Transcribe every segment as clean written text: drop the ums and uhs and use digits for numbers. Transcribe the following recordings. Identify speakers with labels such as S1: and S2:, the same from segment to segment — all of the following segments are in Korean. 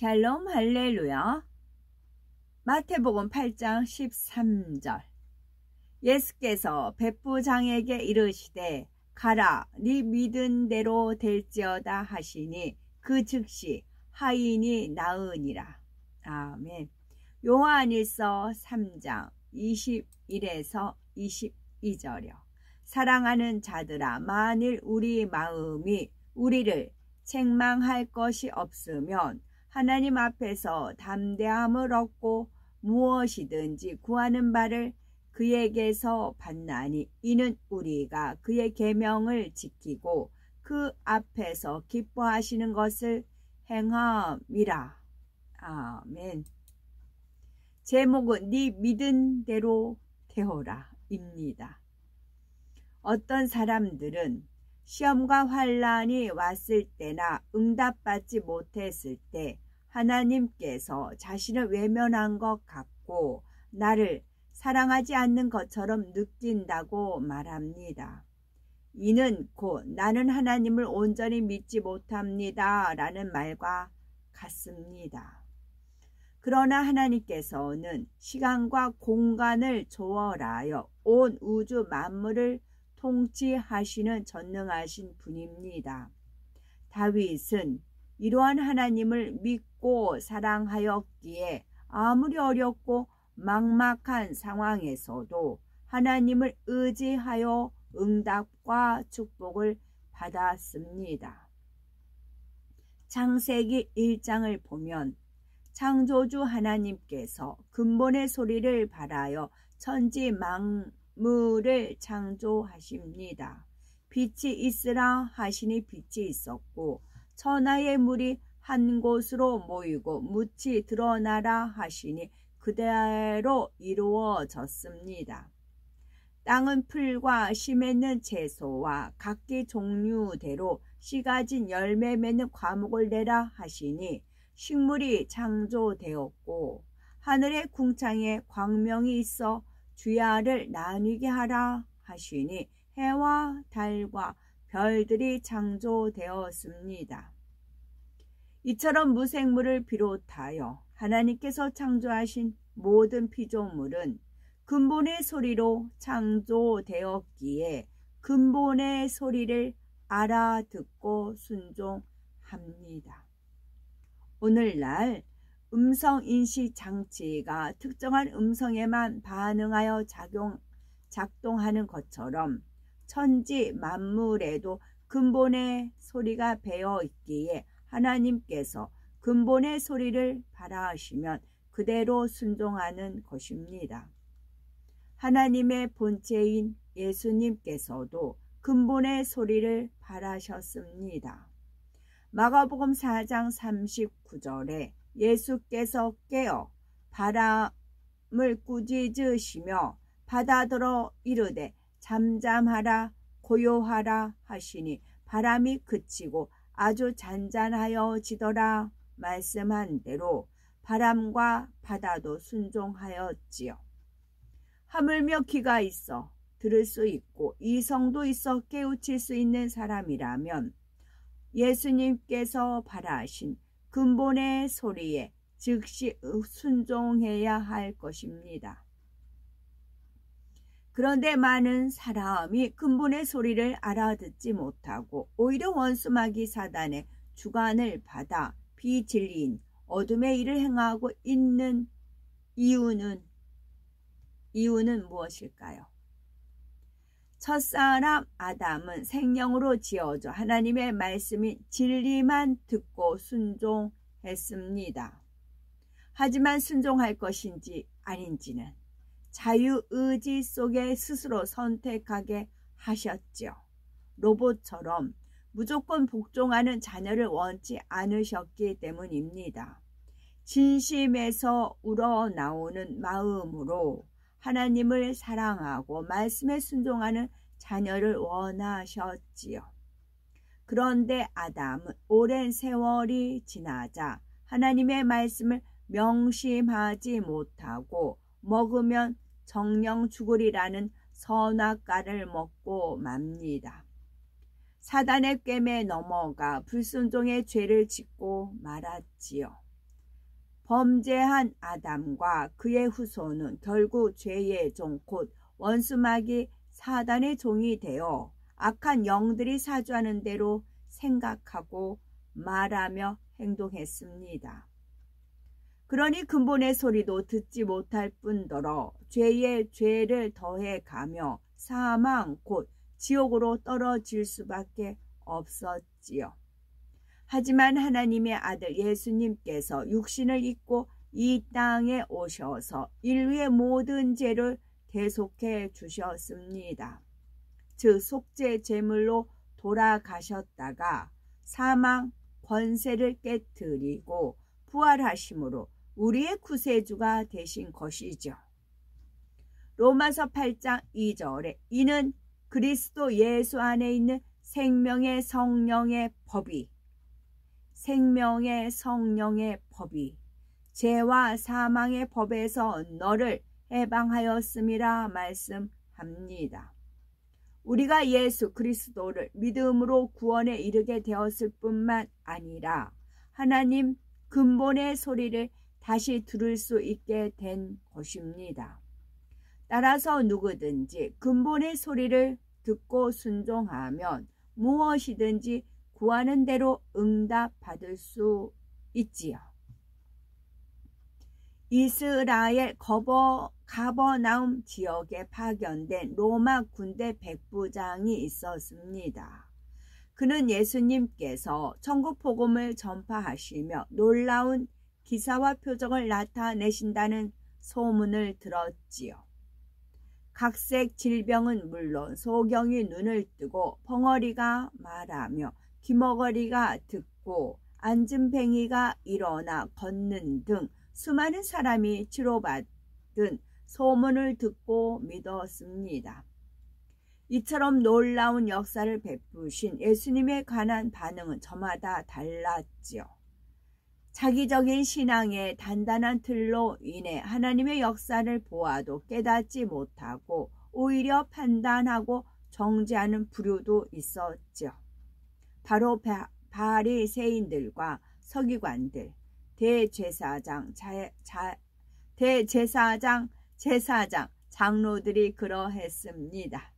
S1: 샬롬 할렐루야. 마태복음 8장 13절. 예수께서 백부장에게 이르시되 가라 네 믿은 대로 될지어다 하시니 그 즉시 하인이 나으니라. 아멘. 요한일서 3장 21에서 22절이요. 사랑하는 자들아, 만일 우리 마음이 우리를 책망할 것이 없으면 하나님 앞에서 담대함을 얻고 무엇이든지 구하는 바를 그에게서 받나니 이는 우리가 그의 계명을 지키고 그 앞에서 기뻐하시는 것을 행함이라. 아멘. 제목은 네 믿은 대로 되어라 입니다. 어떤 사람들은 시험과 환난이 왔을 때나 응답받지 못했을 때 하나님께서 자신을 외면한 것 같고 나를 사랑하지 않는 것처럼 느낀다고 말합니다. 이는 곧 나는 하나님을 온전히 믿지 못합니다 라는 말과 같습니다. 그러나 하나님께서는 시간과 공간을 초월하여 온 우주 만물을 통치하시는 전능하신 분입니다. 다윗은 이러한 하나님을 믿고 사랑하였기에 아무리 어렵고 막막한 상황에서도 하나님을 의지하여 응답과 축복을 받았습니다. 창세기 1장을 보면 창조주 하나님께서 근본의 소리를 발하여 천지 만물을 창조하십니다. 빛이 있으라 하시니 빛이 있었고 천하의 물이 한 곳으로 모이고 묻이 드러나라 하시니 그대로 이루어졌습니다. 땅은 풀과 씨 맺는 채소와 각기 종류대로 씨 가진 열매 맺는 과목을 내라 하시니 식물이 창조되었고 하늘의 궁창에 광명이 있어 주야를 나뉘게 하라 하시니 해와 달과 별들이 창조되었습니다. 이처럼 무생물을 비롯하여 하나님께서 창조하신 모든 피조물은 근본의 소리로 창조되었기에 근본의 소리를 알아듣고 순종합니다. 오늘날 음성인식 장치가 특정한 음성에만 반응하여 작동하는 것처럼 천지 만물에도 근본의 소리가 배어 있기에 하나님께서 근본의 소리를 바라시면 그대로 순종하는 것입니다. 하나님의 본체인 예수님께서도 근본의 소리를 바라셨습니다. 마가복음 4장 39절에 예수께서 깨어 바람을 꾸짖으시며 바다더러 이르되 잠잠하라 고요하라 하시니 바람이 그치고 아주 잔잔하여지더라 말씀한 대로 바람과 바다도 순종하였지요. 하물며 귀가 있어 들을 수 있고 이성도 있어 깨우칠 수 있는 사람이라면 예수님께서 바라신 근본의 소리에 즉시 순종해야 할 것입니다. 그런데 많은 사람이 근본의 소리를 알아듣지 못하고 오히려 원수마귀 사단의 주관을 받아 비진리인 어둠의 일을 행하고 있는 이유는 무엇일까요? 첫사람 아담은 생명으로 지어져 하나님의 말씀인 진리만 듣고 순종했습니다. 하지만 순종할 것인지 아닌지는 자유의지 속에 스스로 선택하게 하셨죠. 로봇처럼 무조건 복종하는 자녀를 원치 않으셨기 때문입니다. 진심에서 우러나오는 마음으로 하나님을 사랑하고 말씀에 순종하는 자녀를 원하셨지요. 그런데 아담은 오랜 세월이 지나자 하나님의 말씀을 명심하지 못하고 먹으면 정령 죽으리라는 선악과를 먹고 맙니다. 사단의 꿰매 넘어가 불순종의 죄를 짓고 말았지요. 범죄한 아담과 그의 후손은 결국 죄의 종 곧 원수마귀 사단의 종이 되어 악한 영들이 사주하는 대로 생각하고 말하며 행동했습니다. 그러니 근본의 소리도 듣지 못할 뿐더러 죄에 죄를 더해가며 사망 곧 지옥으로 떨어질 수밖에 없었지요. 하지만 하나님의 아들 예수님께서 육신을 입고 이 땅에 오셔서 인류의 모든 죄를 대속해 주셨습니다. 즉 속죄 제물로 돌아가셨다가 사망 권세를 깨뜨리고 부활하심으로 우리의 구세주가 되신 것이죠. 로마서 8장 2절에 이는 그리스도 예수 안에 있는 생명의 성령의 법이 죄와 사망의 법에서 너를 해방하였음이라 말씀합니다. 우리가 예수 그리스도를 믿음으로 구원에 이르게 되었을 뿐만 아니라 하나님 근본의 소리를 다시 들을 수 있게 된 것입니다. 따라서 누구든지 근본의 소리를 듣고 순종하면 무엇이든지 구하는 대로 응답받을 수 있지요. 이스라엘 가버나움 지역에 파견된 로마 군대 백부장이 있었습니다. 그는 예수님께서 천국 복음을 전파하시며 놀라운 기사와 표적을 나타내신다는 소문을 들었지요. 각색 질병은 물론 소경이 눈을 뜨고 벙어리가 말하며 귀머거리가 듣고 앉은뱅이가 일어나 걷는 등 수많은 사람이 치료받은 소문을 듣고 믿었습니다. 이처럼 놀라운 역사를 베푸신 예수님에 관한 반응은 저마다 달랐지요. 자기적인 신앙의 단단한 틀로 인해 하나님의 역사를 보아도 깨닫지 못하고 오히려 판단하고 정죄하는 부류도 있었죠. 바로 바리새인들과 서기관들, 대제사장, 제사장, 장로들이 그러했습니다.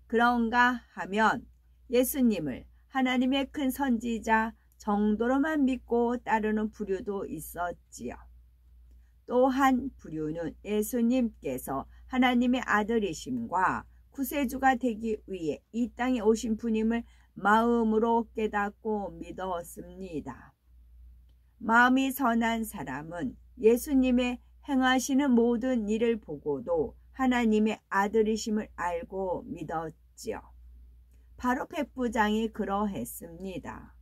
S1: 그런가 하면 예수님을 하나님의 큰 선지자 정도로만 믿고 따르는 부류도 있었지요. 또 한 부류는 예수님께서 하나님의 아들이심과 구세주가 되기 위해 이 땅에 오신 분임을 마음으로 깨닫고 믿었습니다. 마음이 선한 사람은 예수님의 행하시는 모든 일을 보고도 하나님의 아들이심을 알고 믿었지요. 바로 백부장이 그러했습니다.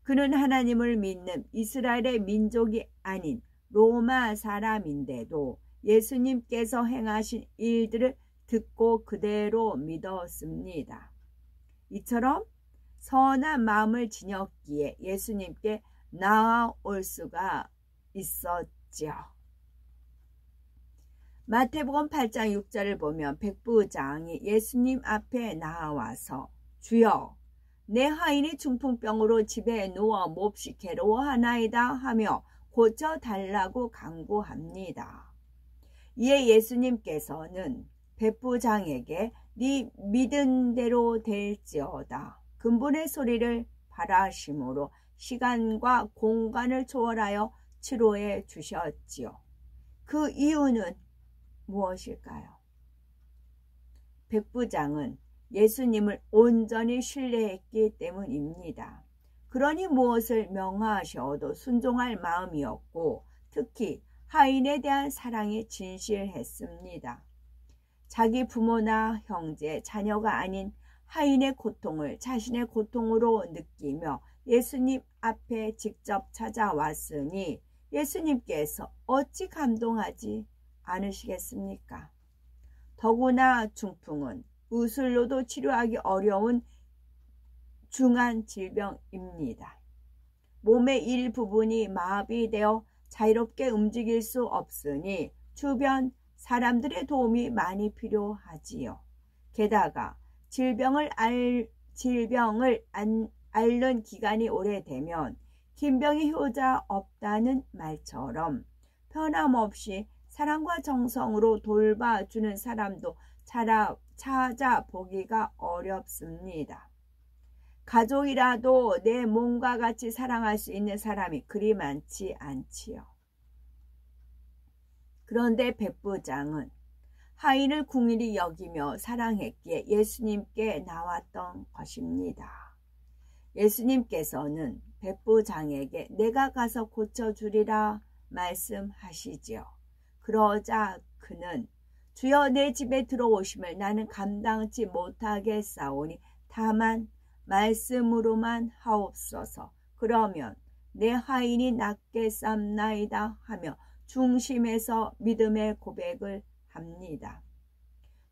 S1: 그는 하나님을 믿는 이스라엘의 민족이 아닌 로마 사람인데도 예수님께서 행하신 일들을 듣고 그대로 믿었습니다. 이처럼 선한 마음을 지녔기에 예수님께 나아올 수가 있었죠. 마태복음 8장 6절을 보면 백부장이 예수님 앞에 나와서 주여 내 하인이 중풍병으로 집에 누워 몹시 괴로워하나이다 하며 고쳐달라고 간구합니다. 이에 예수님께서는 백부장에게 네 믿은 대로 될지어다 근본의 소리를 바라심으로 시간과 공간을 초월하여 치료해 주셨지요. 그 이유는 무엇일까요? 백부장은 예수님을 온전히 신뢰했기 때문입니다. 그러니 무엇을 명하셔도 순종할 마음이었고 특히 하인에 대한 사랑이 진실했습니다. 자기 부모나 형제, 자녀가 아닌 하인의 고통을 자신의 고통으로 느끼며 예수님 앞에 직접 찾아왔으니 예수님께서 어찌 감동하지 않으시겠습니까? 더구나 중풍은 의술로도 치료하기 어려운 중한 질병입니다. 몸의 일부분이 마비되어 자유롭게 움직일 수 없으니 주변 사람들의 도움이 많이 필요하지요. 게다가 질병을 앓는 기간이 오래되면 긴 병이 효자 없다는 말처럼 변함없이 사랑과 정성으로 돌봐주는 사람도 찾아보기가 어렵습니다. 가족이라도 내 몸과 같이 사랑할 수 있는 사람이 그리 많지 않지요. 그런데 백부장은 하인을 궁일이 여기며 사랑했기에 예수님께 나왔던 것입니다. 예수님께서는 백부장에게 내가 가서 고쳐주리라 말씀하시지요. 그러자 그는 주여 내 집에 들어오심을 나는 감당치 못하겠사오니 다만 말씀으로만 하옵소서. 그러면 내 하인이 낫게 쌈나이다 하며 중심에서 믿음의 고백을 합니다.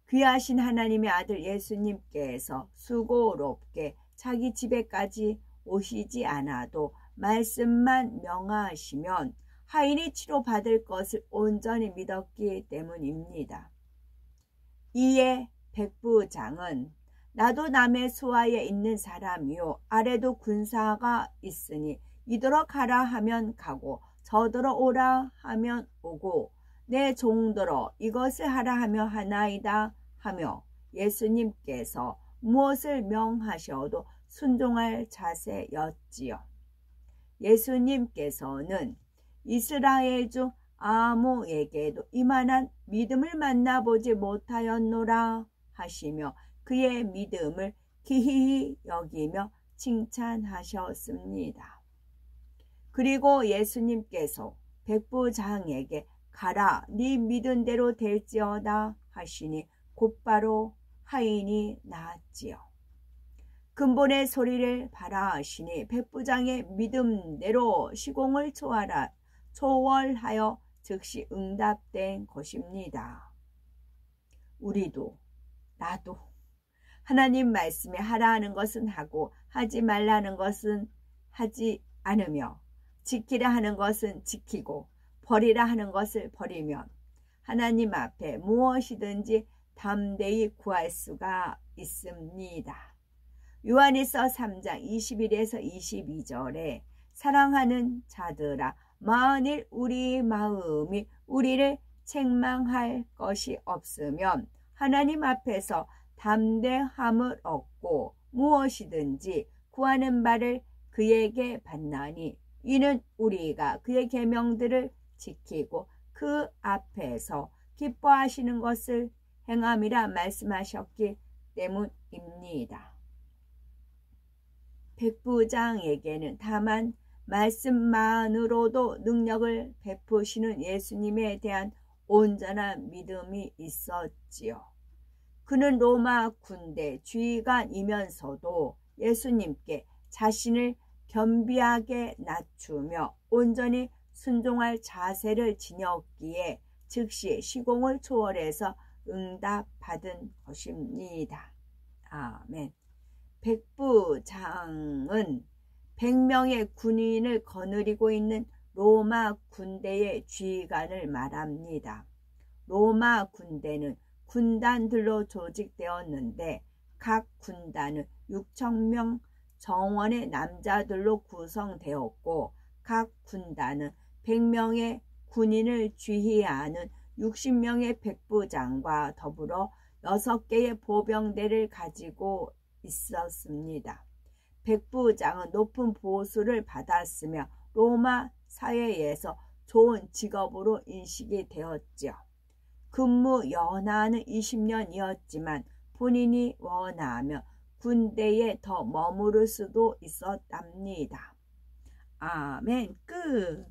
S1: 귀하신 하나님의 아들 예수님께서 수고롭게 자기 집에까지 오시지 않아도 말씀만 명하시면 하인이 치료받을 것을 온전히 믿었기 때문입니다. 이에 백부장은 나도 남의 수하에 있는 사람이요 아래도 군사가 있으니 이더러 가라 하면 가고 저더러 오라 하면 오고 내 종더러 이것을 하라 하며 하나이다 하며 예수님께서 무엇을 명하셔도 순종할 자세였지요. 예수님께서는 이스라엘 중 아무에게도 이만한 믿음을 만나보지 못하였노라 하시며 그의 믿음을 기이히 여기며 칭찬하셨습니다. 그리고 예수님께서 백부장에게 가라 네 믿은 대로 될지어다 하시니 곧바로 하인이 나았지요. 근본의 소리를 발하시니 백부장의 믿음대로 시공을 초월하여 즉시 응답된 것입니다. 우리도 나도 하나님 말씀에 하라 하는 것은 하고 하지 말라는 것은 하지 않으며 지키라 하는 것은 지키고 버리라 하는 것을 버리면 하나님 앞에 무엇이든지 담대히 구할 수가 있습니다. 요한일서 3장 21에서 22절에 사랑하는 자들아 만일 우리 마음이 우리를 책망할 것이 없으면 하나님 앞에서 담대함을 얻고 무엇이든지 구하는 바를 그에게 받나니 이는 우리가 그의 계명들을 지키고 그 앞에서 기뻐하시는 것을 행함이라 말씀하셨기 때문입니다. 백부장에게는 다만 말씀만으로도 능력을 베푸시는 예수님에 대한 온전한 믿음이 있었지요. 그는 로마 군대 주의관이면서도 예수님께 자신을 겸비하게 낮추며 온전히 순종할 자세를 지녔기에 즉시 시공을 초월해서 응답받은 것입니다. 아멘. 백부장은 100명의 군인을 거느리고 있는 로마 군대의 지휘관을 말합니다. 로마 군대는 군단들로 조직되었는데 각 군단은 6,000명 정원의 남자들로 구성되었고 각 군단은 100명의 군인을 지휘하는 60명의 백부장과 더불어 6개의 보병대를 가지고 있었습니다. 백부장은 높은 보수를 받았으며 로마 사회에서 좋은 직업으로 인식이 되었죠. 근무 연하는 20년이었지만 본인이 원하면 군대에 더 머무를 수도 있었답니다. 아멘. 끝.